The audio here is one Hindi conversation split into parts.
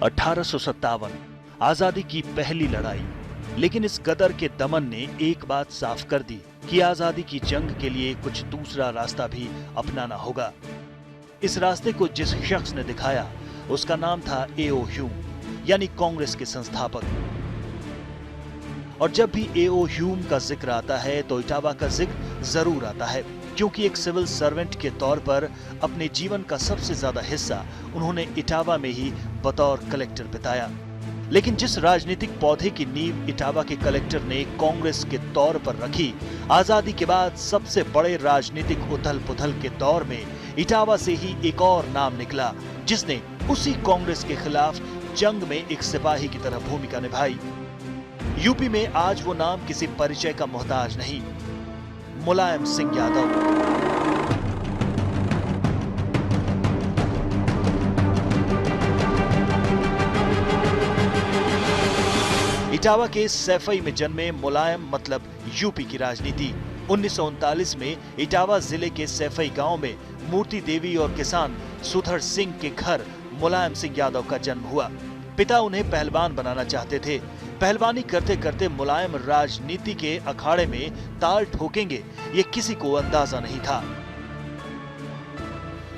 1857 आजादी की पहली लड़ाई। लेकिन इस गदर के दमन ने एक बात साफ कर दी कि आजादी की जंग के लिए कुछ दूसरा रास्ता भी अपनाना होगा। इस रास्ते को जिस शख्स ने दिखाया उसका नाम था ए.ओ. ह्यूम, यानी कांग्रेस के संस्थापक। और जब भी ए.ओ. ह्यूम का जिक्र आता है तो इटावा का जिक्र जरूर आता है, क्योंकि एक सिविल सर्वेंट के तौर पर अपने जीवन का सबसे ज्यादा हिस्सा उन्होंने इटावा में ही बतौर कलेक्टर बिताया। लेकिन जिस राजनीतिक पौधे की नींव इटावा के कलेक्टर ने कांग्रेस के तौर पर रखी, आजादी के बाद सबसे बड़े राजनीतिक उथल पुथल के दौर में इटावा से ही एक और नाम निकला, जिसने उसी कांग्रेस के खिलाफ जंग में एक सिपाही की तरह भूमिका निभाई। यूपी में आज वो नाम किसी परिचय का मोहताज नहीं, मुलायम सिंह यादव। इटावा के सैफई में जन्मे मुलायम, मतलब यूपी की राजनीति। 1939 में इटावा जिले के सैफई गांव में मूर्ति देवी और किसान सुधर सिंह के घर मुलायम सिंह यादव का जन्म हुआ। पिता उन्हें पहलवान बनाना चाहते थे। पहलवानी करते करते मुलायम राजनीति के अखाड़े में ताल ठोकेंगे, ये किसी को अंदाजा नहीं था।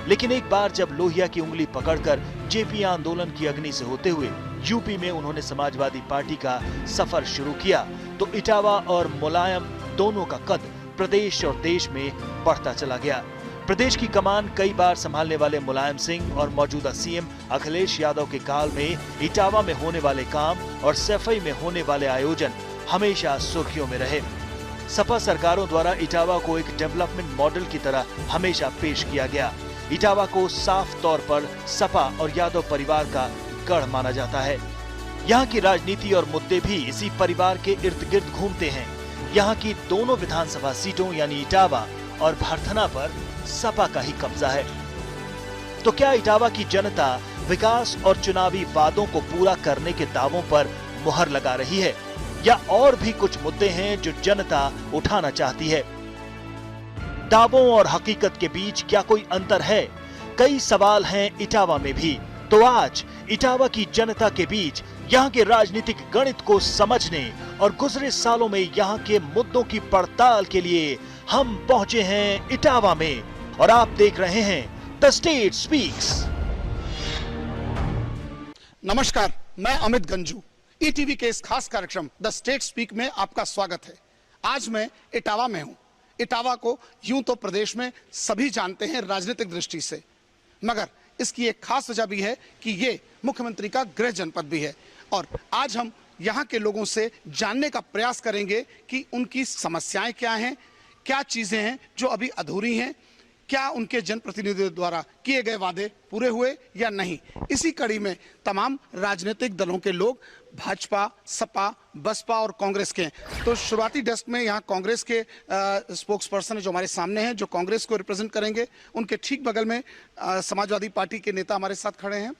लेकिन एक बार जब लोहिया की उंगली पकड़कर जेपी आंदोलन की अग्नि से होते हुए यूपी में उन्होंने समाजवादी पार्टी का सफर शुरू किया, तो इटावा और मुलायम दोनों का कद प्रदेश और देश में बढ़ता चला गया। प्रदेश की कमान कई बार संभालने वाले मुलायम सिंह और मौजूदा सीएम अखिलेश यादव के काल में इटावा में होने वाले काम और सैफई में होने वाले आयोजन हमेशा सुर्खियों में रहे। सपा सरकारों द्वारा इटावा को एक डेवलपमेंट मॉडल की तरह हमेशा पेश किया गया। इटावा को साफ तौर पर सपा और यादव परिवार का गढ़ माना जाता है। यहाँ की राजनीति और मुद्दे भी इसी परिवार के इर्द गिर्द घूमते हैं। यहाँ की दोनों विधानसभा सीटों यानी इटावा और भरथना पर सपा का ही कब्जा है। तो क्या इटावा की जनता विकास और चुनावी वादों को पूरा करने के दावों पर मुहर लगा रही है, या और भी कुछ मुद्दे हैं जो जनता उठाना चाहती है? दावों और हकीकत के बीच क्या कोई अंतर है? कई सवाल हैं इटावा में भी। तो आज इटावा की जनता के बीच यहाँ के राजनीतिक गणित को समझने और गुजरे सालों में यहाँ के मुद्दों की पड़ताल के लिए हम पहुंचे हैं इटावा में, और आप देख रहे हैं द स्टेट स्पीक्स। नमस्कार, मैं अमित गंजू। ईटीवी के इस खास कार्यक्रम द स्टेट स्पीक में आपका स्वागत है। आज मैं इटावा में हूँ। इटावा को यूं तो प्रदेश में सभी जानते हैं राजनीतिक दृष्टि से, मगर इसकी एक खास वजह भी है कि ये मुख्यमंत्री का गृह जनपद भी है। और आज हम यहाँ के लोगों से जानने का प्रयास करेंगे कि उनकी समस्याएं क्या हैं, क्या चीजें हैं जो अभी अधूरी हैं, क्या उनके जनप्रतिनिधियों द्वारा किए गए वादे पूरे हुए या नहीं। इसी कड़ी में तमाम राजनीतिक दलों के लोग भाजपा, सपा, बसपा और कांग्रेस के हैं। तो शुरुआती डेस्क में यहाँ कांग्रेस के स्पोक्स पर्सन जो हमारे सामने हैं, जो कांग्रेस को रिप्रेजेंट करेंगे। उनके ठीक बगल में समाजवादी पार्टी के नेता हमारे साथ खड़े हैं।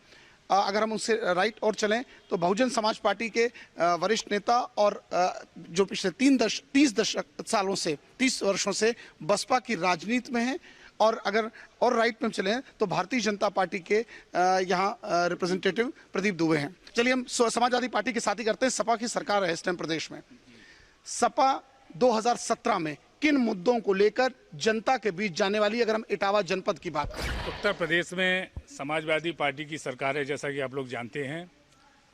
अगर हम उनसे राइट और चलें तो बहुजन समाज पार्टी के वरिष्ठ नेता और जो पिछले 30 वर्षों से बसपा की राजनीति में हैं। और अगर और राइट में चले तो भारतीय जनता पार्टी के यहाँ रिप्रेजेंटेटिव प्रदीप दुबे हैं। चलिए हम समाजवादी पार्टी के साथ ही करते हैं। सपा की सरकार है इस टाइम प्रदेश में। सपा 2017 में किन मुद्दों को लेकर जनता के बीच जाने वाली, अगर हम इटावा जनपद की बात करें? उत्तर प्रदेश में समाजवादी पार्टी की सरकार है, जैसा कि आप लोग जानते हैं।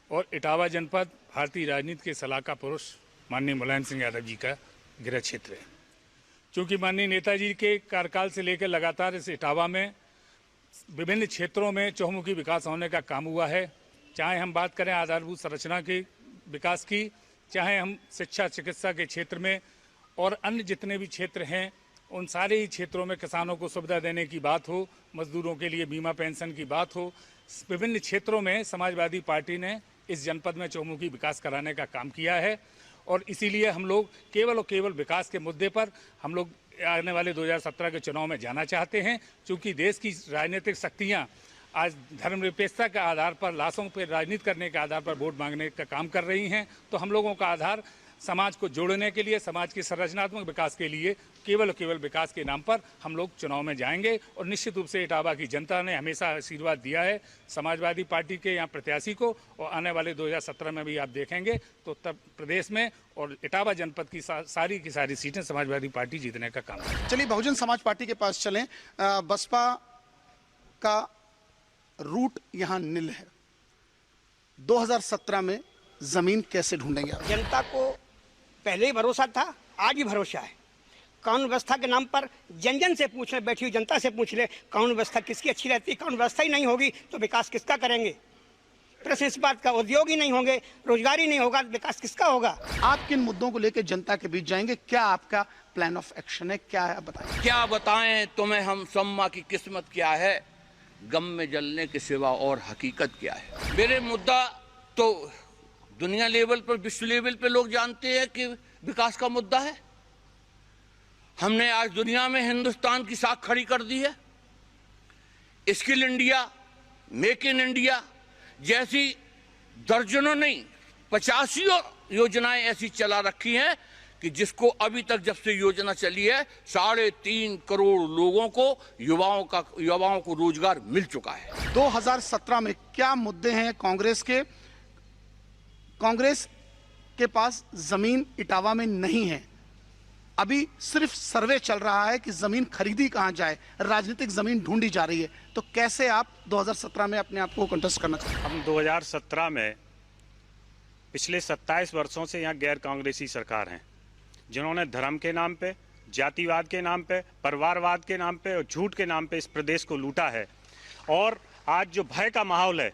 और इटावा जनपद भारतीय राजनीति के सलाहकार पुरुष माननीय मुलायम सिंह यादव जी का गृह क्षेत्र है। क्योंकि माननीय नेताजी के कार्यकाल से लेकर लगातार इस इटावा में विभिन्न क्षेत्रों में चहुमुखी विकास होने का काम हुआ है। चाहे हम बात करें आधारभूत संरचना के विकास की, चाहे हम शिक्षा चिकित्सा के क्षेत्र में और अन्य जितने भी क्षेत्र हैं, उन सारे ही क्षेत्रों में किसानों को सुविधा देने की बात हो, मजदूरों के लिए बीमा पेंशन की बात हो, विभिन्न क्षेत्रों में समाजवादी पार्टी ने इस जनपद में चहुमुखी विकास कराने का काम किया है। और इसीलिए हम लोग केवल और केवल विकास के मुद्दे पर हम लोग आने वाले 2017 के चुनाव में जाना चाहते हैं। क्योंकि देश की राजनीतिक शक्तियां आज धर्मनिरपेक्षता के आधार पर, लाशों पर राजनीति करने के आधार पर वोट मांगने का काम कर रही हैं। तो हम लोगों का आधार समाज को जोड़ने के लिए, समाज के संरचनात्मक विकास के लिए केवल विकास के नाम पर हम लोग चुनाव में जाएंगे। और निश्चित रूप से इटावा की जनता ने हमेशा आशीर्वाद दिया है समाजवादी पार्टी के यहाँ प्रत्याशी को, और आने वाले 2017 में भी आप देखेंगे तो उत्तर प्रदेश में और इटावा जनपद की सारी की सारी सीटें समाजवादी पार्टी जीतने का काम है। चलिए बहुजन समाज पार्टी के पास चलें। बसपा का रूट यहाँ नील है। 2017 में जमीन कैसे ढूंढेंगे आप? जनता को पहले ही भरोसा था, आज भी भरोसा है। कानून व्यवस्था के नाम पर जन जन से पूछ ले, बैठी हुई जनता से पूछ ले, कानून व्यवस्था किसकी अच्छी रहती है? कानून व्यवस्था ही नहीं होगी तो विकास किसका करेंगे? प्रश्न इस बात का, उद्योग ही नहीं होंगे, रोजगार ही नहीं होगा, विकास किसका होगा? आप किन मुद्दों को लेकर जनता के बीच जाएंगे? क्या आपका प्लान ऑफ एक्शन है? क्या है बताइए। क्या बताएं तुम्हें हम सम्मा की किस्मत क्या है, गम में जलने के सिवा और हकीकत क्या है। मेरे मुद्दा तो दुनिया लेवल पर, विश्व लेवल पर लोग जानते हैं कि विकास का मुद्दा है। हमने आज दुनिया में हिंदुस्तान की साख खड़ी कर दी है। Skill India, make in India जैसी दर्जनों नहीं 85 योजनाएं ऐसी चला रखी हैं कि जिसको अभी तक जब से योजना चली है 3.5 करोड़ लोगों को, युवाओं को रोजगार मिल चुका है। 2017 में क्या मुद्दे हैं कांग्रेस के? कांग्रेस के पास जमीन इटावा में नहीं है। अभी सिर्फ सर्वे चल रहा है कि जमीन खरीदी कहां जाए, राजनीतिक जमीन ढूंढी जा रही है। तो कैसे आप 2017 में अपने आप को कंटेस्ट करना चाहते हैं? हम 2017 में पिछले 27 वर्षों से यहाँ गैर कांग्रेसी सरकार हैं, जिन्होंने धर्म के नाम पे, जातिवाद के नाम पे, परिवारवाद के नाम पे और झूठ के नाम पे इस प्रदेश को लूटा है। और आज जो भय का माहौल है,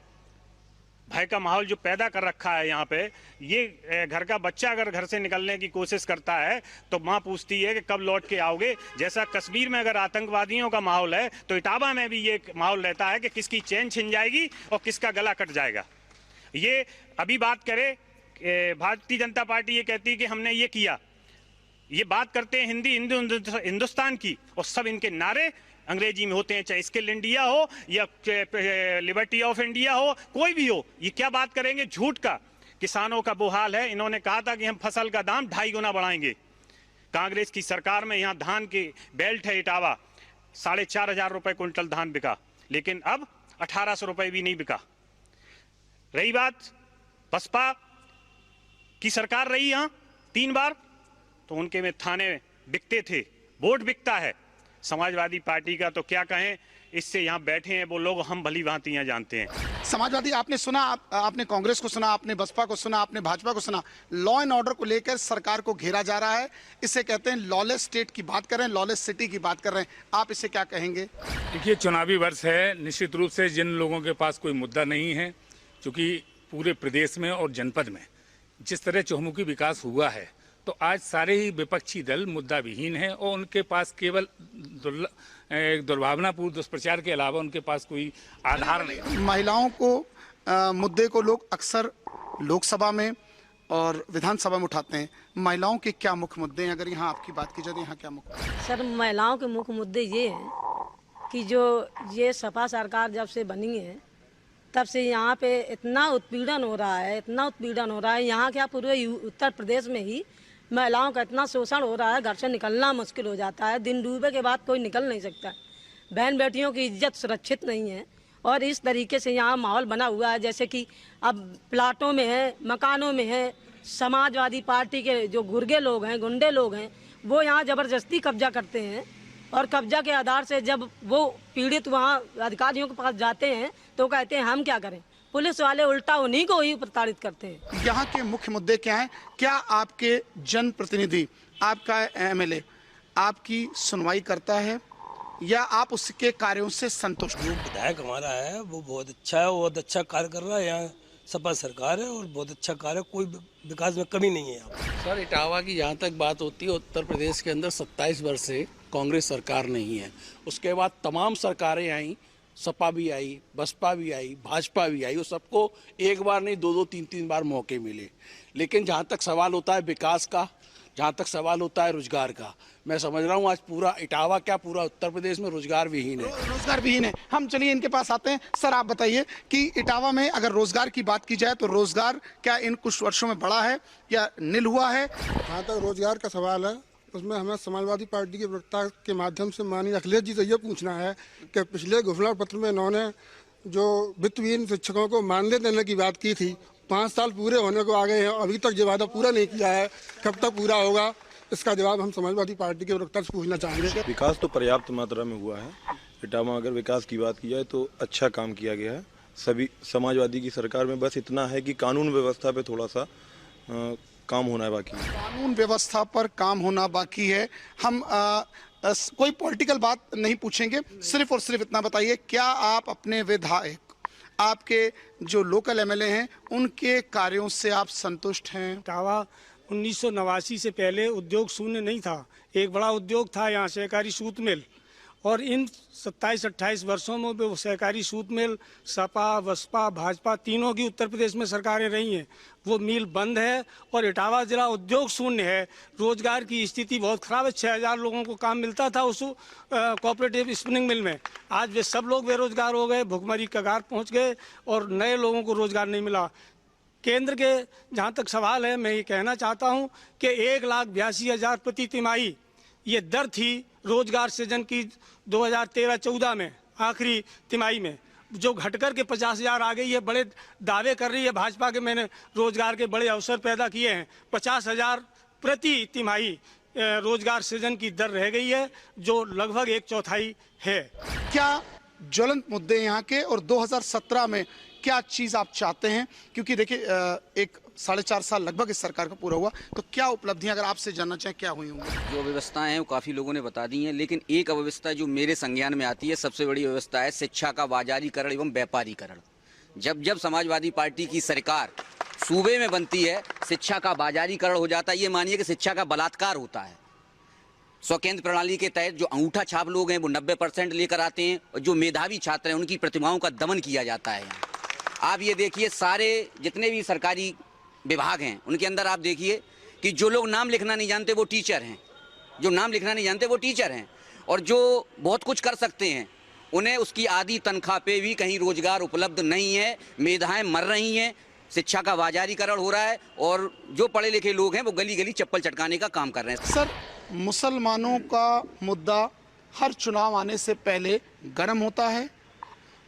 भय का माहौल जो पैदा कर रखा है यहाँ पे, ये घर का बच्चा अगर घर से निकलने की कोशिश करता है तो माँ पूछती है कि कब लौट के आओगे। जैसा कश्मीर में अगर आतंकवादियों का माहौल है तो इटावा में भी ये माहौल रहता है कि किसकी चैन छिन जाएगी और किसका गला कट जाएगा। ये अभी बात करें, भारतीय जनता पार्टी ये कहती है कि हमने ये किया, ये बात करते हैं हिंदुस्तान की, और सब इनके नारे अंग्रेजी में होते हैं, चाहे स्किल इंडिया हो या लिबर्टी ऑफ इंडिया हो, कोई भी हो। ये क्या बात करेंगे? झूठ का। किसानों का वो हाल है, इन्होंने कहा था कि हम फसल का दाम 2.5 गुना बढ़ाएंगे। कांग्रेस की सरकार में यहाँ धान की बेल्ट है इटावा, 4,500 रुपए क्विंटल धान बिका, लेकिन अब 1,800 रुपए भी नहीं बिका। रही बात बसपा की सरकार रही यहाँ 3 बार, तो उनके में थाने बिकते थे, वोट बिकता है। समाजवादी पार्टी का तो क्या कहें, इससे यहाँ बैठे हैं वो लोग, हम भली भांति यहाँ जानते हैं। समाजवादी आपने सुना, आपने कांग्रेस को सुना, आपने बसपा को सुना, आपने भाजपा को सुना। लॉ एंड ऑर्डर को लेकर सरकार को घेरा जा रहा है, इसे कहते हैं लॉलेस स्टेट की बात कर रहे हैं, लॉलेस सिटी की बात कर रहे हैं। आप इसे क्या कहेंगे? देखिए, चुनावी वर्ष है, निश्चित रूप से जिन लोगों के पास कोई मुद्दा नहीं है, क्योंकि पूरे प्रदेश में और जनपद में जिस तरह चहुमुखी विकास हुआ है, तो आज सारे ही विपक्षी दल मुद्दा विहीन हैं और उनके पास केवल दुर्भावनापूर्ण दुष्प्रचार के अलावा उनके पास कोई आधार नहीं। महिलाओं को मुद्दे को लोग अक्सर लोकसभा में और विधानसभा में उठाते हैं। महिलाओं के क्या मुख्य मुद्दे हैं? अगर यहाँ आपकी बात की जाए तो यहाँ क्या मुख्य? सर, महिलाओं के मुख्य मुद्दे ये हैं कि जो ये सपा सरकार जब से बनी है तब से यहाँ पे इतना उत्पीड़न हो रहा है, इतना उत्पीड़न हो रहा है। यहाँ क्या पूरे उत्तर प्रदेश में ही महिलाओं का इतना शोषण हो रहा है, घर से निकलना मुश्किल हो जाता है। दिन डूबे के बाद कोई निकल नहीं सकता। बहन बेटियों की इज्जत सुरक्षित नहीं है और इस तरीके से यहाँ माहौल बना हुआ है जैसे कि अब प्लाटों में है, मकानों में है। समाजवादी पार्टी के जो गुर्गे लोग हैं, गुंडे लोग हैं, वो यहाँ ज़बरदस्ती कब्जा करते हैं और कब्जा के आधार से जब वो पीड़ित वहाँ अधिकारियों के पास जाते हैं तो कहते हैं हम क्या करें। पुलिस वाले उल्टा उन्हीं को ही प्रताड़ित करते हैं। यहाँ के मुख्य मुद्दे क्या हैं? क्या आपके जनप्रतिनिधि, आपका एमएलए आपकी सुनवाई करता है या आप उसके कार्यों से संतुष्ट? जो विधायक हमारा है वो बहुत अच्छा है, बहुत अच्छा कार्य कर रहा है। यहाँ सपा सरकार है और बहुत अच्छा कार्य, कोई विकास में कमी नहीं है यहाँ। सर, इटावा की जहाँ तक बात होती है, उत्तर प्रदेश के अंदर 27 वर्ष से कांग्रेस सरकार नहीं है। उसके बाद तमाम सरकारें आई, सपा भी आई, बसपा भी आई, भाजपा भी आई, वो सबको एक बार नहीं 2-2, 3-3 बार मौके मिले। लेकिन जहाँ तक सवाल होता है विकास का, जहाँ तक सवाल होता है रोजगार का, मैं समझ रहा हूँ आज पूरा इटावा क्या पूरा उत्तर प्रदेश में रोजगार विहीन है। रोजगार विहीन है। हम चलिए इनके पास आते हैं। सर आप बताइए कि इटावा में अगर रोजगार की बात की जाए तो रोजगार क्या इन कुछ वर्षों में बढ़ा है या नील हुआ है? जहाँ तक रोजगार का सवाल है उसमें हमें समाजवादी पार्टी के प्रवक्ता के माध्यम से माननीय अखिलेश जी से ये पूछना है कि पिछले घोषणा पत्र में इन्होंने जो वित्तविहीन शिक्षकों को मानदेय देने की बात की थी, 5 साल पूरे होने को आ गए हैं, अभी तक ये वादा पूरा नहीं किया है, कब तक पूरा होगा? इसका जवाब हम समाजवादी पार्टी के प्रवक्ता से पूछना चाहेंगे। विकास तो पर्याप्त मात्रा में हुआ है इटावा। अगर विकास की बात की जाए तो अच्छा काम किया गया है सभी समाजवादी की सरकार में। बस इतना है कि कानून व्यवस्था पे थोड़ा सा काम होना है बाकी। कानून व्यवस्था पर काम होना बाकी है। हम कोई पॉलिटिकल बात नहीं पूछेंगे, सिर्फ और सिर्फ इतना बताइए, क्या आप अपने विधायक, आपके जो लोकल एमएलए हैं, उनके कार्यों से आप संतुष्ट हैं? इटावा 1989 से पहले उद्योग शून्य नहीं था। एक बड़ा उद्योग था यहाँ सहकारी सूत मिल, और इन 27-28 वर्षों में वो सहकारी सूत मिल सपा बसपा भाजपा तीनों की उत्तर प्रदेश में सरकारें रही हैं, वो मिल बंद है और इटावा जिला उद्योग शून्य है। रोजगार की स्थिति बहुत खराब है। 6000 लोगों को काम मिलता था उस कोऑपरेटिव स्पिनिंग मिल में, आज वे सब लोग बेरोजगार हो गए, भुखमरी कगार पहुंच गए और नए लोगों को रोजगार नहीं मिला। केंद्र के जहां तक सवाल है, मैं ये कहना चाहता हूं कि 1,82,000 प्रति तिमाही ये दर थी रोजगार सृजन की 2013-14 में आखिरी तिमाही में, जो घटकर के 50,000 आ गई है। बड़े दावे कर रही है भाजपा के मैंने रोजगार के बड़े अवसर पैदा किए हैं। 50,000 प्रति तिमाही रोजगार सृजन की दर रह गई है, जो लगभग 1/4 है। क्या ज्वलंत मुद्दे यहाँ के, और 2017 में क्या चीज आप चाहते हैं? क्योंकि देखिए एक 4.5 साल लगभग इस सरकार का पूरा हुआ, तो क्या उपलब्धियां अगर आपसे जानना चाहें क्या हुई होंगी? जो अव्यवस्थाएं हैं वो काफ़ी लोगों ने बता दी हैं, लेकिन एक अव्यवस्था जो मेरे संज्ञान में आती है, सबसे बड़ी व्यवस्था है शिक्षा का बाजारीकरण एवं व्यापारीकरण। जब समाजवादी पार्टी की सरकार सूबे में बनती है, शिक्षा का बाजारीकरण हो जाता है। ये मानिए कि शिक्षा का बलात्कार होता है। स्वकेंद्र प्रणाली के तहत जो अंगूठा छाप लोग हैं वो 90% लेकर आते हैं, और जो मेधावी छात्र हैं उनकी प्रतिभाओं का दमन किया जाता है। आप ये देखिए, सारे जितने भी सरकारी विभाग हैं उनके अंदर आप देखिए कि जो लोग नाम लिखना नहीं जानते वो टीचर हैं, जो नाम लिखना नहीं जानते वो टीचर हैं, और जो बहुत कुछ कर सकते हैं उन्हें उसकी आधी तनख्वाह पे भी कहीं रोजगार उपलब्ध नहीं है। मेधाएं मर रही हैं, शिक्षा का बाजारीकरण हो रहा है, और जो पढ़े लिखे लोग हैं वो गली गली चप्पल चटकाने का काम कर रहे हैं। सर, मुसलमानों का मुद्दा हर चुनाव आने से पहले गर्म होता है।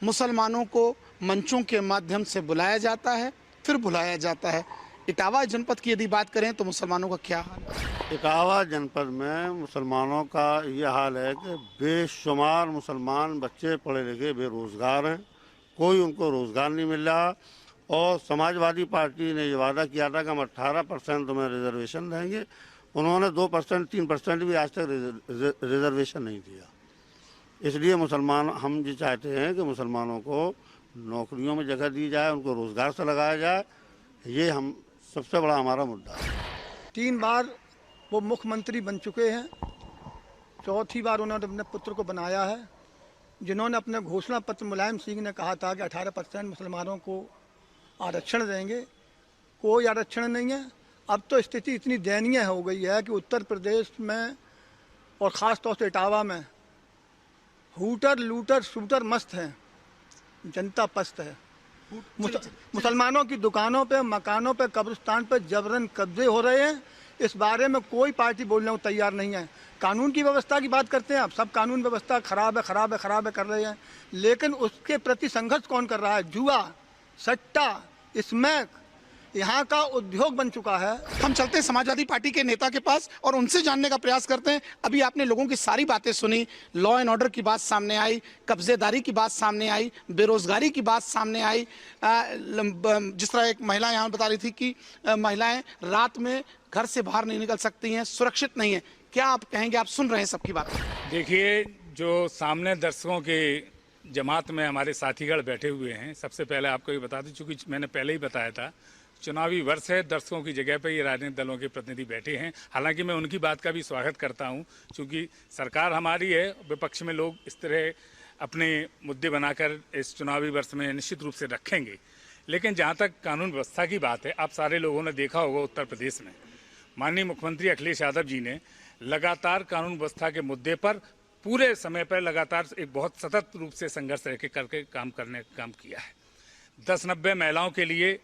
मुसलमानों को मंचों के माध्यम से बुलाया जाता है, फिर भुलाया जाता है। इटावा जनपद की यदि बात करें तो मुसलमानों का क्या हाल है? इटावा जनपद में मुसलमानों का ये हाल है कि बेशुमार मुसलमान बच्चे पढ़े लिखे बेरोजगार हैं, कोई उनको रोजगार नहीं मिल रहा। और समाजवादी पार्टी ने ये वादा किया था कि हम 18% में रिजर्वेशन देंगे, उन्होंने 2% 3% भी आज तक रिजर्वेशन नहीं दिया। इसलिए मुसलमान, हम ये चाहते हैं कि मुसलमानों को नौकरियों में जगह दी जाए, उनको रोजगार से लगाया जाए। ये हम सबसे बड़ा हमारा मुद्दा है। 3 बार वो मुख्यमंत्री बन चुके हैं, 4थी बार उन्होंने अपने पुत्र को बनाया है, जिन्होंने अपने घोषणा पत्र मुलायम सिंह ने कहा था कि 18% मुसलमानों को आरक्षण देंगे। कोई आरक्षण नहीं है। अब तो स्थिति इतनी दयनीय हो गई है कि उत्तर प्रदेश में और ख़ास तौर से इटावा में हूटर लूटर शूटर मस्त हैं, जनता पस्त है। मुसलमानों की दुकानों पे, मकानों पे, कब्रिस्तान पे जबरन कब्जे हो रहे हैं। इस बारे में कोई पार्टी बोलने को तैयार नहीं है। कानून की व्यवस्था की बात करते हैं आप, सब कानून व्यवस्था खराब है खराब है खराब है कर रहे हैं, लेकिन उसके प्रति संघर्ष कौन कर रहा है? जुआ, सट्टा, स्मैक यहाँ का उद्योग बन चुका है। हम चलते हैं समाजवादी पार्टी के नेता के पास और उनसे जानने का प्रयास करते हैं। अभी आपने लोगों की सारी बातें सुनी, लॉ एंड ऑर्डर की बात सामने आई, कब्जेदारी की बात सामने आई, बेरोजगारी की बात सामने आई। जिस तरह एक महिला यहाँ बता रही थी कि महिलाएं रात में घर से बाहर नहीं निकल सकती हैं, सुरक्षित नहीं है। क्या आप कहेंगे? आप सुन रहे हैं सबकी बात। देखिए, जो सामने दर्शकों के जमात में हमारे साथीगढ़ बैठे हुए हैं, सबसे पहले आपको ये बता दूं, चूंकि मैंने पहले ही बताया था चुनावी वर्ष है, दर्शकों की जगह पे ये राजनीतिक दलों के प्रतिनिधि बैठे हैं। हालांकि मैं उनकी बात का भी स्वागत करता हूं, क्योंकि सरकार हमारी है, विपक्ष में लोग इस तरह अपने मुद्दे बनाकर इस चुनावी वर्ष में निश्चित रूप से रखेंगे। लेकिन जहां तक कानून व्यवस्था की बात है, आप सारे लोगों ने देखा होगा उत्तर प्रदेश में माननीय मुख्यमंत्री अखिलेश यादव जी ने लगातार कानून व्यवस्था के मुद्दे पर पूरे समय पर लगातार एक बहुत सतत रूप से संघर्ष करके काम किया है। 1090 महिलाओं के लिए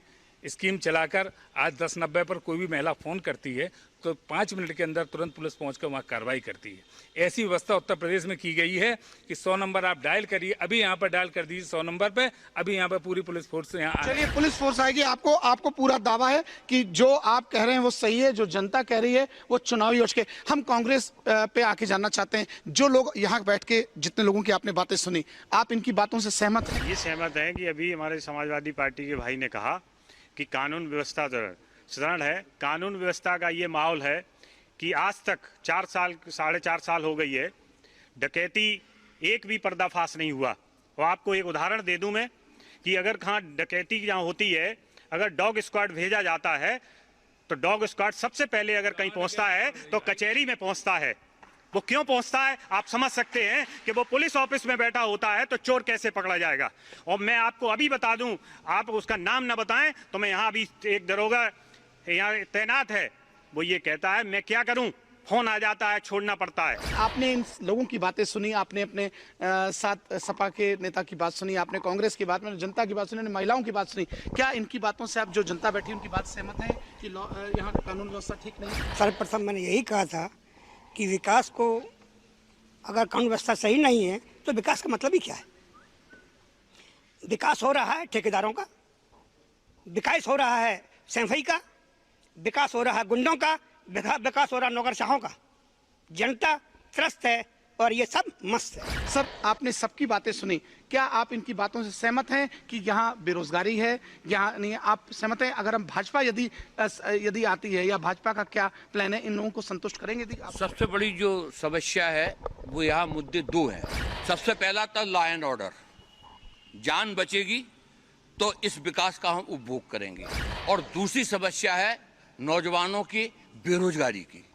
स्कीम चलाकर आज 1090 पर कोई भी महिला फोन करती है तो 5 मिनट के अंदर तुरंत पुलिस पहुंचकर वहां कार्रवाई करती है। ऐसी व्यवस्था उत्तर प्रदेश में की गई है कि 100 नंबर आप डायल करिए, अभी यहाँ पर डायल कर दीजिए 100 नंबर पे, अभी यहाँ पर पूरी पुलिस फोर्स यहाँ। चलिए, पुलिस फोर्स आएगी। आपको पूरा दावा है कि जो आप कह रहे हैं वो सही है, जो जनता कह रही है वो चुनावी योजना के। हम कांग्रेस पे आके जानना चाहते हैं, जो लोग यहाँ बैठ के जितने लोगों की आपने बातें सुनी, आप इनकी बातों से सहमत हैं? ये सहमत हैं कि अभी हमारे समाजवादी पार्टी के भाई ने कहा कि कानून व्यवस्था सुदृढ़ है। कानून व्यवस्था का ये माहौल है कि आज तक 4.5 साल हो गई है, डकैती एक भी पर्दाफाश नहीं हुआ। और आपको एक उदाहरण दे दूं मैं कि अगर कहाँ डकैती जहाँ होती है, अगर डॉग स्क्वाड भेजा जाता है तो डॉग स्क्वाड सबसे पहले अगर कहीं पहुंचता है तो कचहरी में पहुंचता है। वो क्यों पहुंचता है आप समझ सकते हैं कि वो पुलिस ऑफिस में बैठा होता है तो चोर कैसे पकड़ा जाएगा। और मैं आपको अभी बता दूं, आप उसका नाम ना बताएं तो मैं यहाँ अभी एक दरोगा यहाँ तैनात है, वो ये कहता है मैं क्या करूं, फोन आ जाता है, छोड़ना पड़ता है। आपने इन लोगों की बातें सुनी, आपने अपने साथ सपा के नेता की बात सुनी, आपने कांग्रेस की बात, जनता की बात सुनी, महिलाओं की बात सुनी। क्या इनकी बातों से आप, जो जनता बैठी उनकी बात सहमत है कि यहाँ कानून व्यवस्था ठीक नहीं? सर्वप्रथम मैंने यही कहा था कि विकास को अगर कानून व्यवस्था सही नहीं है तो विकास का मतलब ही क्या है। विकास हो रहा है ठेकेदारों का, विकास हो रहा है सैंफई का, विकास हो रहा है गुंडों का, विकास हो रहा है नौकरशाहों का। जनता त्रस्त है और ये सब मस्त है। सर, आपने सबकी बातें सुनी, क्या आप इनकी बातों से सहमत हैं कि यहाँ बेरोजगारी है, यहाँ नहीं? आप सहमत हैं? अगर हम भाजपा यदि आती है, या भाजपा का क्या प्लान है, इन लोगों को संतुष्ट करेंगे? सबसे बड़ी जो समस्या है वो यहाँ मुद्दे दो हैं। सबसे पहला था लॉ एंड ऑर्डर, जान बचेगी तो इस विकास का हम उपभोग करेंगे। और दूसरी समस्या है नौजवानों की बेरोजगारी की।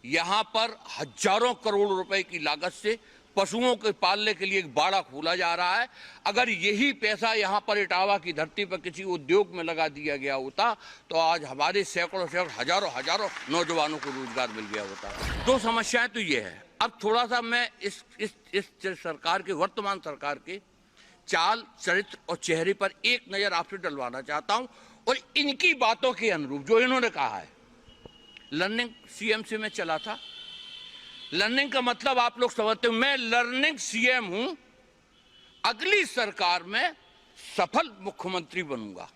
यहाँ पर हजारों करोड़ रुपए की लागत से पशुओं के पालने के लिए एक बाड़ा खोला जा रहा है। अगर यही पैसा यहाँ पर इटावा की धरती पर किसी उद्योग में लगा दिया गया होता तो आज हमारे सैकड़ों हजारों नौजवानों को रोजगार मिल गया होता। दो समस्याएं तो ये है। अब थोड़ा सा मैं इस सरकार के, वर्तमान सरकार के चाल, चरित्र और चेहरे पर एक नजर आपसे डलवाना चाहता हूं। और इनकी बातों के अनुरूप जो इन्होंने कहा है, लर्निंग सीएम में चला था। लर्निंग का मतलब आप लोग समझते हो, मैं लर्निंग सीएम हूं, अगली सरकार में सफल मुख्यमंत्री बनूंगा,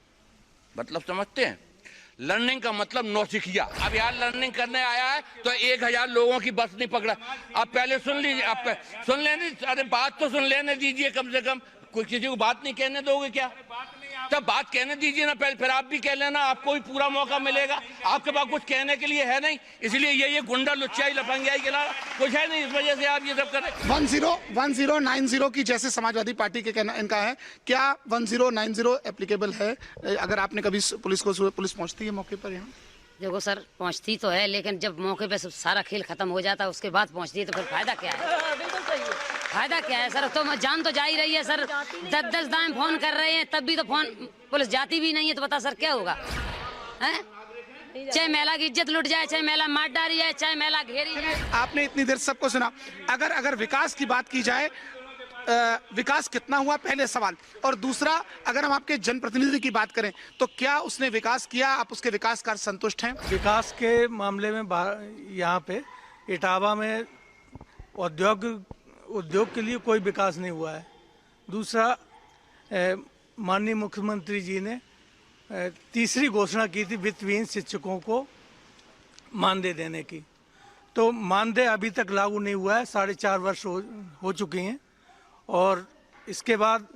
मतलब समझते हैं। लर्निंग का मतलब नौसिखिया। अब यार लर्निंग करने आया है तो 1000 लोगों की बस नहीं पकड़ा। आप पहले सुन लीजिए, आप सुन लेने, अरे बात तो सुन लेने दीजिए कम से कम। कोई किसी को बात नहीं कहने दोगे क्या? तब बात कहने दीजिए ना पहले, फिर आप भी कह लेना, आपको भी पूरा मौका मिलेगा। आपके पास कुछ कहने के लिए है नहीं, इसलिए ये गुंडा लुच्चाई लफंगियाई के अलावा कुछ है नहीं, इस वजह से आप ये सब कर रहे। 1090 की जैसे समाजवादी पार्टी के कहना इनका है, क्या 1090 एप्लीकेबल है? अगर आपने कभी पुलिस पहुंचती है मौके पर यहाँ? देखो सर, पहुंचती तो है, लेकिन जब मौके पे सारा खेल खत्म हो जाता है उसके बाद पहुंचती है तो फिर फायदा क्या है? बिल्कुल सही है। फायदा क्या है सर? तो जान तो जा ही रही है सर। 10 दाएं फोन कर रहे हैं तब भी तो फोन पुलिस जाती भी नहीं है, तो बता सर क्या होगा? हैं? चाहे महिला की इज्जत लुट जाए, चाहे महिला मार डाली जाए, चाहे महिला घेरी जाए। आपने इतनी देर सबको सुना। अगर विकास की बात की जाए, विकास कितना हुआ, पहले सवाल। और दूसरा, अगर हम आपके जनप्रतिनिधि की बात करें तो क्या उसने विकास किया? आप उसके विकास का संतुष्ट हैं? विकास के मामले में यहाँ पे इटावा में उद्योग के लिए कोई विकास नहीं हुआ है। दूसरा, माननीय मुख्यमंत्री जी ने तीसरी घोषणा की थी वित्तविहीन शिक्षकों को मानदेय देने की, तो मानदेय अभी तक लागू नहीं हुआ है। 4.5 वर्ष हो चुकी हैं। और इसके बाद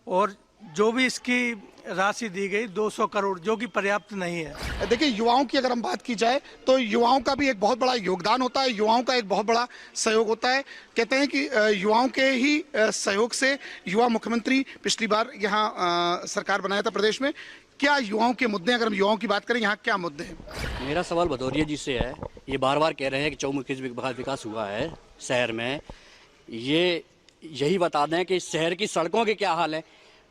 और जो भी इसकी राशि दी गई 200 करोड़, जो कि पर्याप्त नहीं है। देखिए, युवाओं की अगर हम बात की जाए तो युवाओं का भी एक बहुत बड़ा योगदान होता है, युवाओं का एक बहुत बड़ा सहयोग होता है। कहते हैं कि युवाओं के ही सहयोग से युवा मुख्यमंत्री पिछली बार यहाँ सरकार बनाया था प्रदेश में। क्या युवाओं के मुद्दे, अगर हम युवाओं की बात करें, यहाँ क्या मुद्दे हैं? मेरा सवाल भदौरिया जी से है। ये बार बार कह रहे हैं कि चौमुखी विकास हुआ है शहर में, यही बता दें कि इस शहर की सड़कों के क्या हाल है।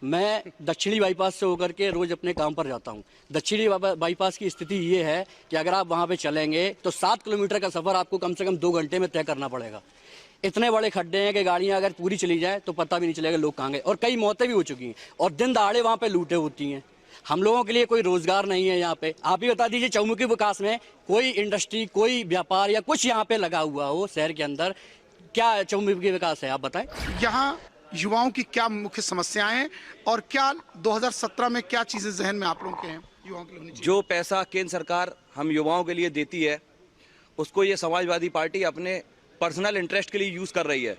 मैं दक्षिणी बाईपास से होकर के रोज अपने काम पर जाता हूँ। दक्षिणी बाईपास की स्थिति ये है कि अगर आप वहाँ पे चलेंगे तो 7 किलोमीटर का सफर आपको कम से कम 2 घंटे में तय करना पड़ेगा। इतने बड़े खड्डे हैं कि गाड़ियाँ अगर पूरी चली जाए तो पता भी नहीं चलेगा लोग कहाँ गए, और कई मौतें भी हो चुकी हैं और दिन दहाड़े वहाँ पे लूटें होती हैं। हम लोगों के लिए कोई रोजगार नहीं है यहाँ पे। आप ही बता दीजिए, चौमुखी विकास में कोई इंडस्ट्री, कोई व्यापार या कुछ यहाँ पे लगा हुआ हो शहर के अंदर? क्या चौमुखी विकास है, आप बताएं। यहाँ युवाओं की क्या मुख्य समस्याएं हैं और क्या 2017 में क्या चीजें जहन में आप लोगों के हैं युवाओं के लिए? जो पैसा केंद्र सरकार हम युवाओं के लिए देती है उसको ये समाजवादी पार्टी अपने पर्सनल इंटरेस्ट के लिए यूज कर रही है।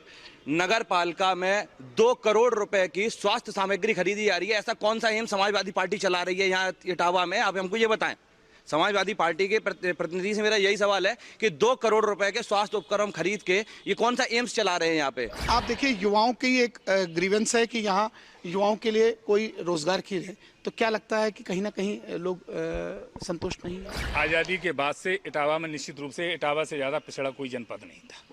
नगर पालिका में 2 करोड़ रुपए की स्वास्थ्य सामग्री खरीदी जा रही है। ऐसा कौन सा एम समाजवादी पार्टी चला रही है यहाँ इटावा में? आप हमको ये बताएं। समाजवादी पार्टी के प्रतिनिधि से मेरा यही सवाल है कि 2 करोड़ रुपए के स्वास्थ्य उपकरण खरीद के ये कौन सा एम्स चला रहे हैं यहाँ पे? आप देखिए, युवाओं की एक ग्रीवेंस है कि यहाँ युवाओं के लिए कोई रोजगार की है, तो क्या लगता है कि कहीं ना कहीं लोग संतुष्ट नहीं है? आज़ादी के बाद से इटावा में निश्चित रूप से इटावा से ज़्यादा पिछड़ा कोई जनपद नहीं था।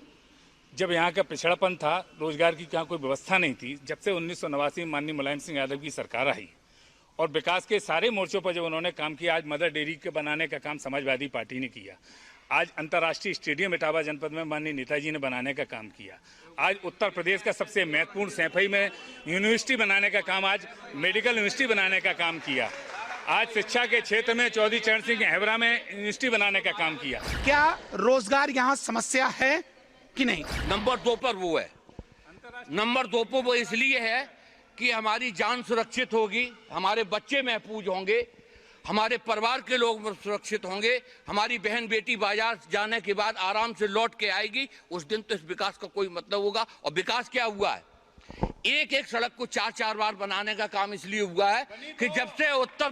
जब यहाँ का पिछड़ापन था, रोजगार की यहाँ कोई व्यवस्था नहीं थी। जब से 1989 में माननीय मुलायम सिंह यादव की सरकार आई और विकास के सारे मोर्चों पर जब उन्होंने काम किया, आज मदर डेयरी के बनाने का काम समाजवादी पार्टी ने किया। आज अंतर्राष्ट्रीय स्टेडियम इटावा जनपद में माननीय नेताजी ने बनाने का काम किया। आज उत्तर प्रदेश का सबसे महत्वपूर्ण सैफई में यूनिवर्सिटी बनाने का काम, आज मेडिकल यूनिवर्सिटी बनाने का काम किया। आज शिक्षा के क्षेत्र में चौधरी चरण सिंह हेवरा में यूनिवर्सिटी बनाने का काम किया। क्या रोजगार यहाँ समस्या है कि नहीं? नंबर 2 पर वो है। नंबर 2 पर वो इसलिए है कि हमारी जान सुरक्षित होगी, हमारे बच्चे महफूज होंगे, हमारे परिवार के लोग सुरक्षित होंगे, हमारी बहन बेटी बाजार जाने के बाद आराम से लौट के आएगी। उस दिन तो इस विकास का कोई मतलब होगा। और विकास क्या हुआ है? एक सड़क को 4 बार बनाने का काम इसलिए हुआ है कि जब से उत्तर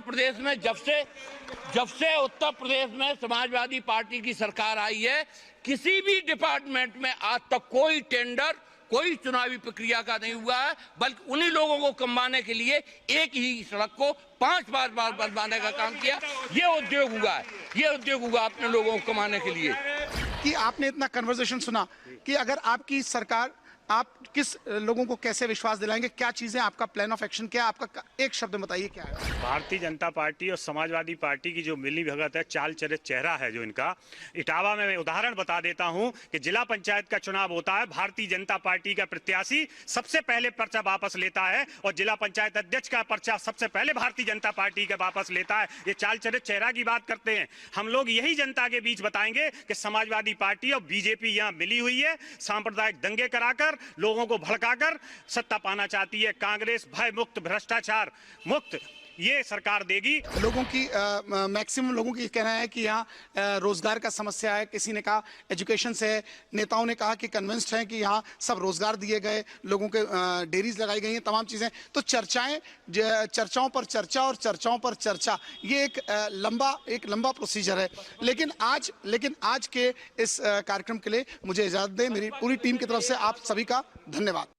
प्रदेश में समाजवादी पार्टी की सरकार आई है, किसी भी डिपार्टमेंट में आज तक कोई टेंडर, कोई चुनावी प्रक्रिया का नहीं हुआ है, बल्कि उन्हीं लोगों को कमाने के लिए एक ही सड़क को 5 बार बनवाने का काम किया। ये उद्योग हुआ अपने लोगों को कमाने के लिए। कि आपने इतना कन्वर्सेशन सुना कि अगर आपकी सरकार, आप किस लोगों को कैसे विश्वास दिलाएंगे? क्या चीजें, आपका प्लान ऑफ एक्शन क्या है? आपका एक शब्द में बताइए क्या है? भारतीय जनता पार्टी और समाजवादी पार्टी की जो मिली भगत है, चाल चरित चेहरा है जो इनका, इटावा में मैं उदाहरण बता देता हूं कि जिला पंचायत का चुनाव होता है, भारतीय जनता पार्टी का प्रत्याशी सबसे पहले पर्चा वापस लेता है और जिला पंचायत अध्यक्ष का पर्चा सबसे पहले भारतीय जनता पार्टी का वापस लेता है। ये चाल चरित चेहरा की बात करते हैं। हम लोग यही जनता के बीच बताएंगे कि समाजवादी पार्टी और बीजेपी यहाँ मिली हुई है, सांप्रदायिक दंगे कराकर, लोगों को भड़काकर सत्ता पाना चाहती है। कांग्रेस भय मुक्त, भ्रष्टाचार मुक्त ये सरकार देगी। लोगों की मैक्सिमम लोगों की कहना है कि यहाँ रोजगार का समस्या है। किसी ने कहा एजुकेशन से है, नेताओं ने कहा कि कन्विंस्ड हैं कि यहाँ सब रोजगार दिए गए, लोगों के डेयरीज लगाई गई हैं, तमाम चीजें। तो चर्चाओं पर चर्चा और चर्चाओं पर चर्चा, ये एक लंबा प्रोसीजर है। लेकिन आज के इस कार्यक्रम के लिए मुझे इजाजत दें। मेरी पूरी टीम की तरफ से आप सभी का धन्यवाद।